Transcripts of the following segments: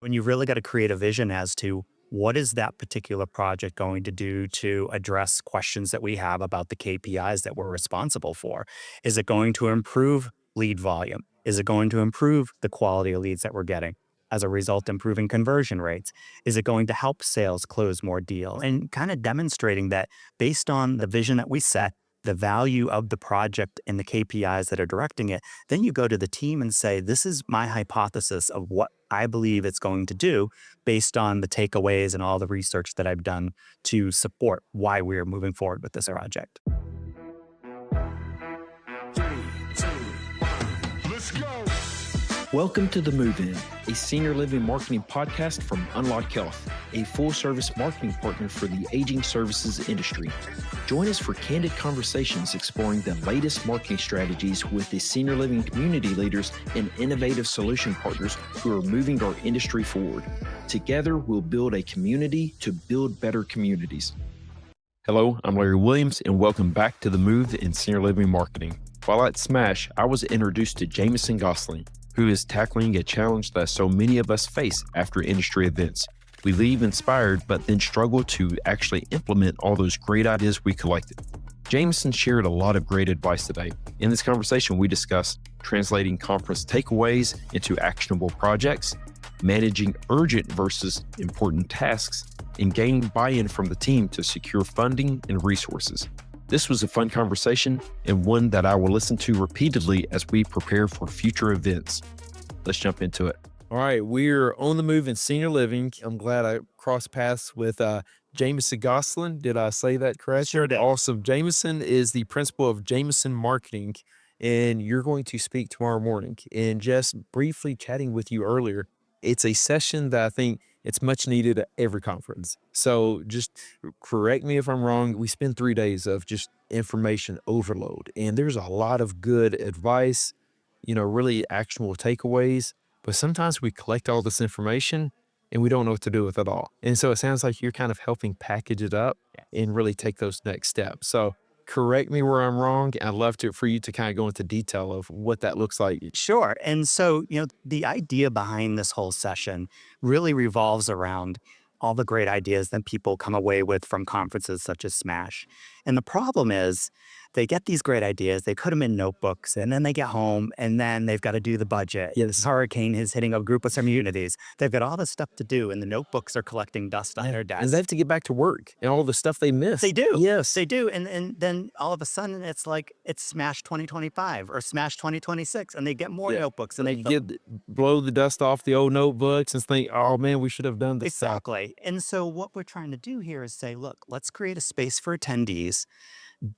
When you really got to create a vision as to what is that particular project going to do to address questions that we have about the KPIs that we're responsible for. Is it going to improve lead volume? Is it going to improve the quality of leads that we're getting? As a result, improving conversion rates? Is it going to help sales close more deals? And kind of demonstrating that based on the vision that we set, the value of the project and the KPIs that are directing it, then you go to the team and say, this is my hypothesis of what I believe it's going to do based on the takeaways and all the research that I've done to support why we're moving forward with this project. Let's go. Welcome to The Move In, a senior living marketing podcast from Unlock Health, a full-service marketing partner for the aging services industry. Join us for candid conversations exploring the latest marketing strategies with the senior living community leaders and innovative solution partners who are moving our industry forward. Together, we'll build a community to build better communities. Hello, I'm Larry Williams, and welcome back to The Move in Senior Living Marketing. While at Smash, I was introduced to Jamison Gosselin, who is tackling a challenge that so many of us face after industry events. We leave inspired, but then struggle to actually implement all those great ideas we collected. Jamison shared a lot of great advice today. In this conversation, we discussed translating conference takeaways into actionable projects, managing urgent versus important tasks, and gaining buy-in from the team to secure funding and resources. This was a fun conversation and one that I will listen to repeatedly as we prepare for future events. Let's jump into it. All right, we're on the move in senior living. I'm glad I crossed paths with Jamison Gosselin. Did I say that correct? Sure did. Awesome. Jamison is the principal of Jamison Marketing, and you're going to speak tomorrow morning. And just briefly chatting with you earlier, it's a session that I think it's much needed at every conference. So just correct me if I'm wrong. We spend 3 days of just information overload, and there's a lot of good advice, really actionable takeaways. But sometimes we collect all this information and we don't know what to do with it all. And so it sounds like you're kind of helping package it up and really take those next steps. So correct me where I'm wrong. I'd love for you to kind of go into detail of what that looks like. Sure. And so, the idea behind this whole session really revolves around all the great ideas that people come away with from conferences such as Smash. And the problem is they get these great ideas, they put them in notebooks, and then they get home and then they've got to do the budget. Yeah, this hurricane is hitting a group of communities. They've got all this stuff to do, and the notebooks are collecting dust on their And desks. they have to get back to work and all the stuff they missed. They do. Yes. They do. And then all of a sudden it's like it's Smash 2025 or Smash 2026, and they get more Yeah. notebooks and They blow the dust off the old notebooks and think, oh man, we should have done this. Exactly. And so what we're trying to do here is say, look, let's create a space for attendees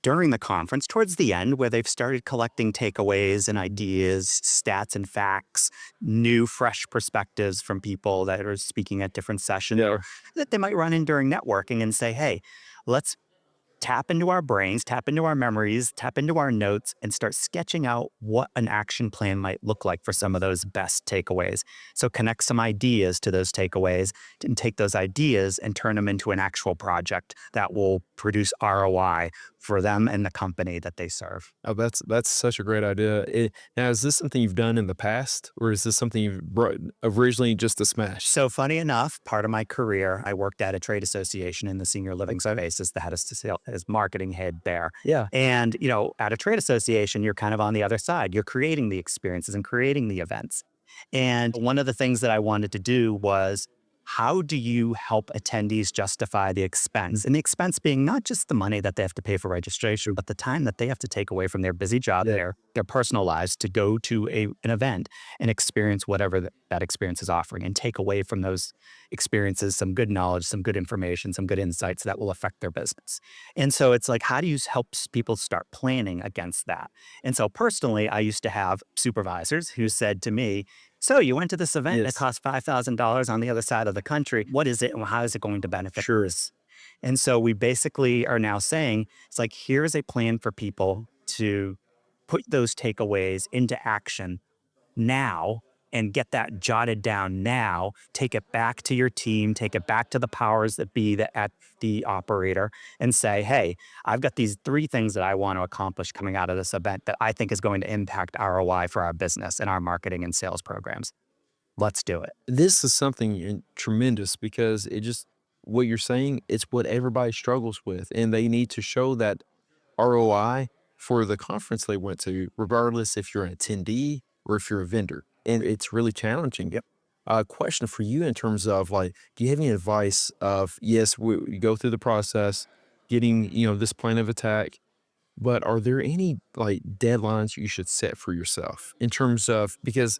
during the conference towards the end where they've started collecting takeaways and ideas, stats and facts, new fresh perspectives from people that are speaking at different sessions, or that they might run in during networking and say, hey, let's tap into our brains, tap into our memories, tap into our notes, and start sketching out what an action plan might look like for some of those best takeaways. So connect some ideas to those takeaways and take those ideas and turn them into an actual project that will produce ROI for them and the company that they serve. Oh, that's such a great idea. Now, is this something you've done in the past, or is this something you've brought originally just to Smash? So funny enough, part of my career, I worked at a trade association in the senior living space as the head of sales, as marketing head there. Yeah. And, at a trade association, you're kind of on the other side. You're creating the experiences and creating the events. And one of the things that I wanted to do was, how do you help attendees justify the expense? And the expense being not just the money that they have to pay for registration, but the time that they have to take away from their busy job, their personal lives, to go to an event and experience whatever that experience is offering, and take away from those experiences some good knowledge, some good information, some good insights that will affect their business. And so it's like, how do you help people start planning against that? And so personally, I used to have supervisors who said to me, so you went to this event that cost $5,000 on the other side of the country. What is it and how is it going to benefit us? And so we basically are now saying, it's like, here's a plan for people to put those takeaways into action now and get that jotted down now, take it back to your team, take it back to the powers that be at the operator and say, hey, I've got these 3 things that I want to accomplish coming out of this event that I think is going to impact ROI for our business and our marketing and sales programs. Let's do it. This is something tremendous because it just what you're saying, it's what everybody struggles with, and they need to show that ROI for the conference they went to, regardless if you're an attendee or if you're a vendor. And it's really challenging. Yep. Question for you in terms of like, do you have any advice of, yes, we go through the process, getting, this plan of attack, but are there any like deadlines you should set for yourself in terms of, because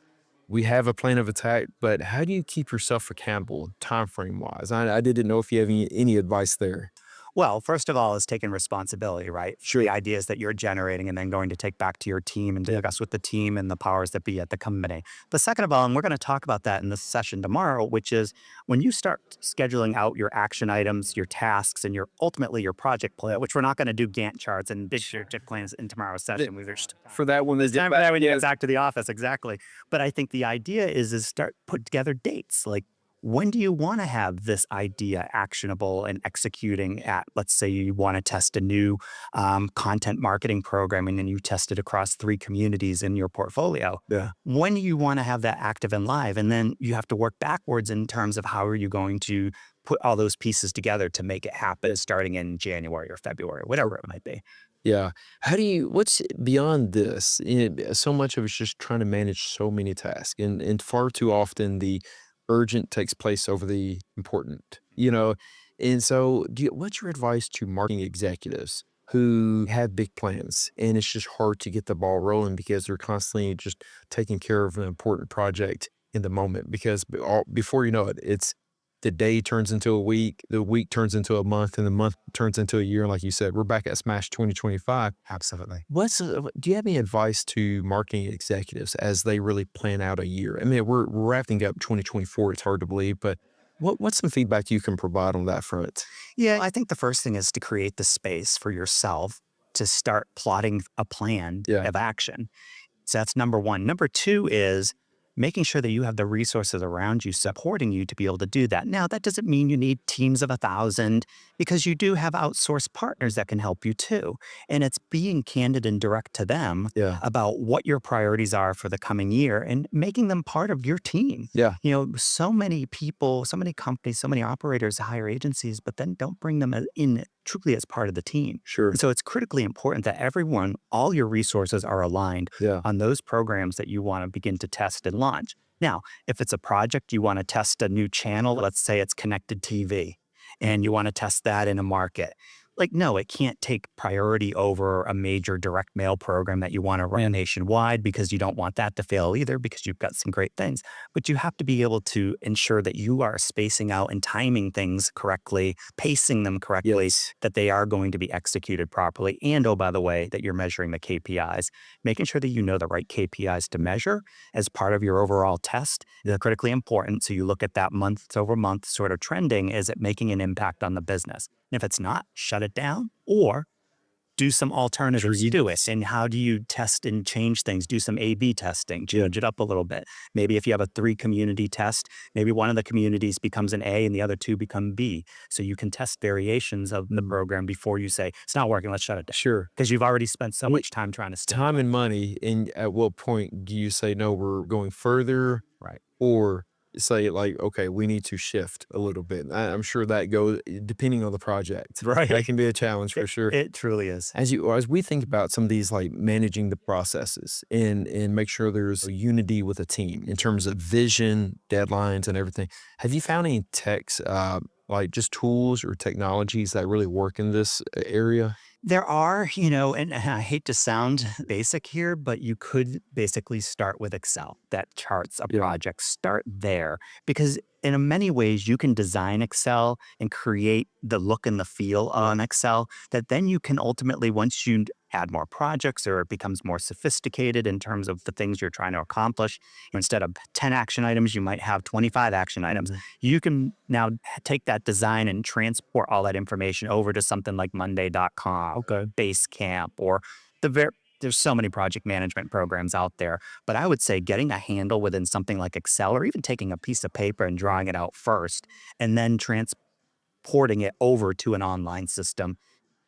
we have a plan of attack, but how do you keep yourself accountable time frame wise? I didn't know if you have any advice there. Well, first of all, is taking responsibility, right? The Sure. ideas that you're generating and then going to take back to your team and Yeah. discuss with the team and the powers that be at the company. But second of all, and we're going to talk about that in this session tomorrow, which is when you start scheduling out your action items, your tasks, and your ultimately your project plan, which we're not going to do Gantt charts and big project plans in tomorrow's session. We've just For that one, it's is time for that when you get back to the office, exactly. But I think the idea is start put together dates. Like when do you want to have this idea actionable and executing at, let's say you want to test a new content marketing program and then you test it across 3 communities in your portfolio. yeah. When do you want to have that active and live? And then you have to work backwards in terms of how are you going to put all those pieces together to make it happen starting in January or February, whatever it might be. Yeah. What's beyond this? So much of it's just trying to manage so many tasks, and far too often the urgent takes place over the important, And so, what's your advice to marketing executives who have big plans and it's just hard to get the ball rolling because they're constantly just taking care of an important project in the moment? Because before you know it, it's the day turns into a week, the week turns into a month, and the month turns into a year. Like you said, we're back at Smash 2025. Absolutely. Do you have any advice to marketing executives as they really plan out a year? I mean, we're wrapping up 2024. It's hard to believe, but what's some feedback you can provide on that front? Yeah, I think the first thing is to create the space for yourself to start plotting a plan Yeah. of action. So that's number one. Number two is making sure that you have the resources around you supporting you to be able to do that. Now, that doesn't mean you need teams of 1,000 because you do have outsourced partners that can help you too. And it's being candid and direct to them Yeah. about what your priorities are for the coming year and making them part of your team. Yeah. So many people, so many companies, so many operators hire agencies, but then don't bring them in truly as part of the team. Sure. And so it's critically important that everyone, all your resources are aligned Yeah. on those programs that you want to begin to test and launch. Now, if it's a project you want to test a new channel, let's say it's connected TV, and you want to test that in a market. Like, no, it can't take priority over a major direct mail program that you want to run nationwide because you don't want that to fail either because you've got some great things. But you have to be able to ensure that you are spacing out and timing things correctly, pacing them correctly, Yes. that they are going to be executed properly. And oh, by the way, that you're measuring the KPIs, making sure that you know the right KPIs to measure as part of your overall test is critically important. So you look at that month over month sort of trending. Is it making an impact on the business? And if it's not, shut it down or do some Sure. alternatives to it. And how do you test and change things? Do some A/B testing, change it up a little bit. Maybe if you have a 3 community test, maybe one of the communities becomes an A and the other 2 become B. So you can test variations of the program before you say, it's not working, let's shut it down. Sure. Because you've already spent so Wait, much time trying to stay. time and money. And at what point do you say, no, we're going further? Right. Or say like, okay, we need to shift a little bit. I'm sure that goes depending on the project. Right. That can be a challenge for sure. It truly is. As we think about some of these like managing the processes and make sure there's a unity with a team in terms of vision, deadlines, and everything. Have you found any techs, like just tools or technologies that really work in this area? There are, and I hate to sound basic here, but you could basically start with Excel that charts a Yeah. project. Start there because in many ways you can design Excel and create the look and the feel on Excel that then you can ultimately, once you add more projects or it becomes more sophisticated in terms of the things you're trying to accomplish, instead of 10 action items, you might have 25 action items. You can now take that design and transport all that information over to something like Monday.com, Okay. Basecamp, or there's so many project management programs out there. But I would say getting a handle within something like Excel or even taking a piece of paper and drawing it out first and then transporting it over to an online system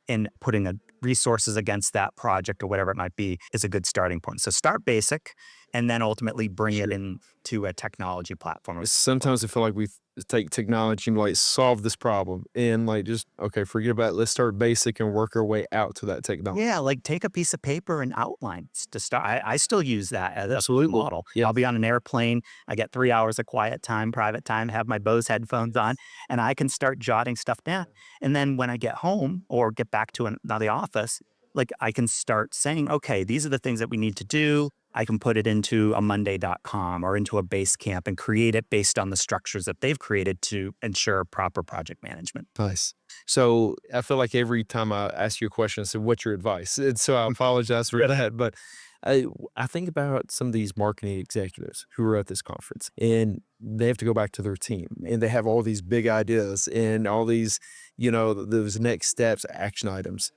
and putting resources against that project or whatever it might be is a good starting point. So start basic and then ultimately bring it into a technology platform. Sometimes I feel like we take technology and like solve this problem and like just, okay, forget about it. Let's start basic and work our way out to that technology. Yeah, like take a piece of paper and outline to start. I still use that as a Absolutely. model. Yeah. I'll be on an airplane. I get 3 hours of quiet time, private time, have my Bose headphones on, and I can start jotting stuff down. And then when I get home or get back to the office, like I can start saying, okay, these are the things that we need to do. I can put it into a Monday.com or into a Basecamp and create it based on the structures that they've created to ensure proper project management. Nice. So I feel like every time I ask you a question, I say, what's your advice? And so I apologize for that. But I think about some of these marketing executives who are at this conference and they have to go back to their team and they have all these big ideas and all these, those next steps, action items.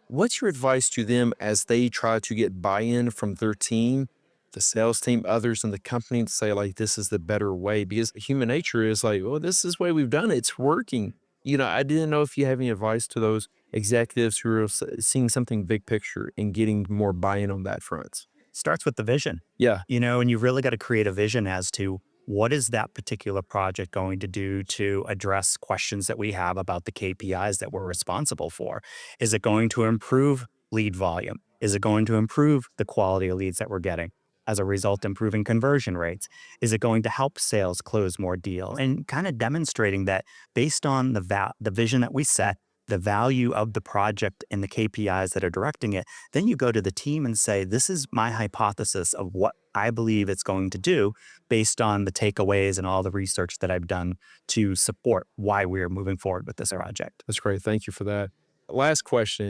What's your advice to them as they try to get buy-in from their team, the sales team, others in the company to say like, this is the better way? Because human nature is like, well, this is the way we've done it. It's working. I didn't know if you have any advice to those executives who are seeing something big picture and getting more buy-in on that front. Starts with the vision. Yeah. And you really got to create a vision as to what is that particular project going to do to address questions that we have about the KPIs that we're responsible for? Is it going to improve lead volume? Is it going to improve the quality of leads that we're getting? As a result, improving conversion rates? Is it going to help sales close more deals? And kind of demonstrating that based on the vision that we set, the value of the project and the KPIs that are directing it, then you go to the team and say, this is my hypothesis of what I believe it's going to do based on the takeaways and all the research that I've done to support why we're moving forward with this project. That's great. Thank you for that. Last question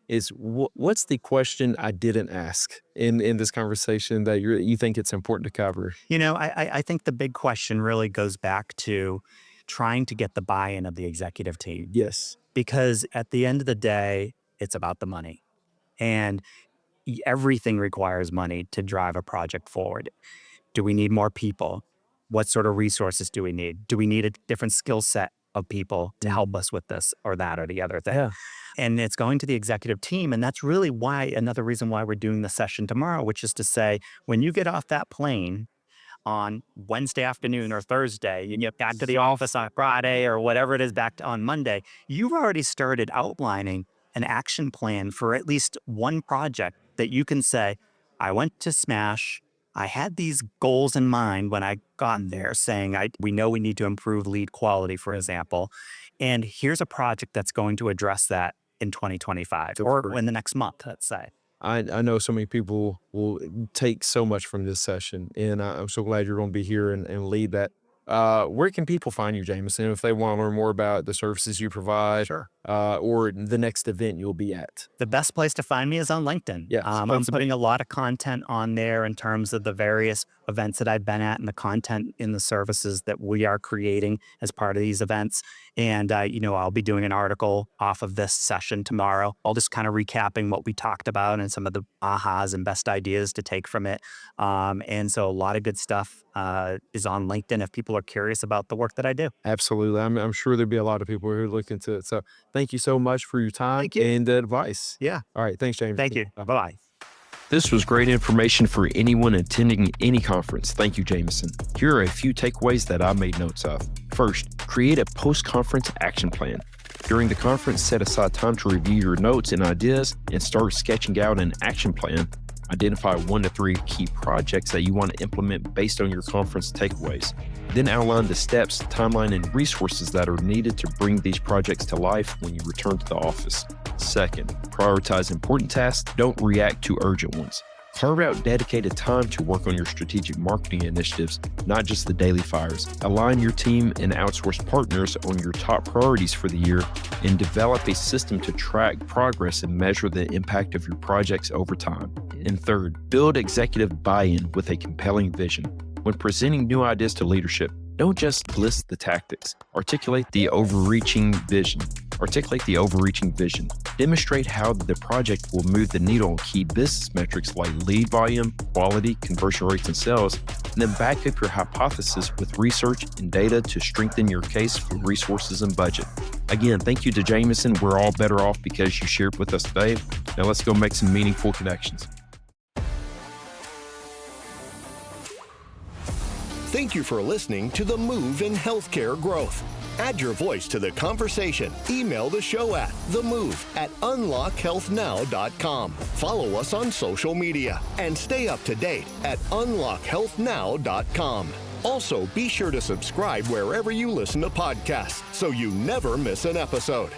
is what's the question I didn't ask in this conversation that you think it's important to cover? I think the big question really goes back to trying to get the buy-in of the executive team. Yes. Because at the end of the day, it's about the money. And everything requires money to drive a project forward. Do we need more people? What sort of resources do we need? Do we need a different skill set of people to help us with this or that or the other thing? Yeah. And it's going to the executive team. And that's really another reason why we're doing the session tomorrow, which is to say, when you get off that plane on Wednesday afternoon or Thursday, you get back to the office on Friday or whatever it is on Monday, you've already started outlining an action plan for at least one project that you can say, I went to Smash. I had these goals in mind when I got there saying, we know we need to improve lead quality, for example. And here's a project that's going to address that in 2025 or in the next month, let's say. I know so many people will take so much from this session, and I'm so glad you're going to be here and lead that. Where can people find you, Jamison, if they want to learn more about the services you provide? Sure. Or the next event you'll be at? The best place to find me is on LinkedIn. Yeah, I'm putting a lot of content on there in terms of the various events that I've been at and the content in the services that we are creating as part of these events. And, I'll be doing an article off of this session tomorrow. I'll just kind of recapping what we talked about and some of the ahas and best ideas to take from it. And so a lot of good stuff is on LinkedIn if people are curious about the work that I do. Absolutely. I'm sure there'll be a lot of people who look into it. So thank you so much for your time and advice. Yeah. All right. Thanks, James. Thank you. Bye-bye. This was great information for anyone attending any conference. Thank you, Jamison. Here are a few takeaways that I made notes of. First, create a post-conference action plan. During the conference, set aside time to review your notes and ideas and start sketching out an action plan. Identify 1 to 3 key projects that you want to implement based on your conference takeaways. Then outline the steps, timeline, and resources that are needed to bring these projects to life when you return to the office. Second, prioritize important tasks. Don't react to urgent ones. Carve out dedicated time to work on your strategic marketing initiatives, not just the daily fires. Align your team and outsource partners on your top priorities for the year, and develop a system to track progress and measure the impact of your projects over time. And third, build executive buy-in with a compelling vision. When presenting new ideas to leadership, don't just list the tactics. Articulate the overreaching vision. Demonstrate how the project will move the needle on key business metrics like lead volume, quality, conversion rates, and sales, and then back up your hypothesis with research and data to strengthen your case for resources and budget. Again, thank you to Jamison. We're all better off because you shared with us today. Now let's go make some meaningful connections. Thank you for listening to The Move in Healthcare Growth. Add your voice to the conversation. Email the show at themove@unlockhealthnow.com. Follow us on social media and stay up to date at unlockhealthnow.com. Also, be sure to subscribe wherever you listen to podcasts so you never miss an episode.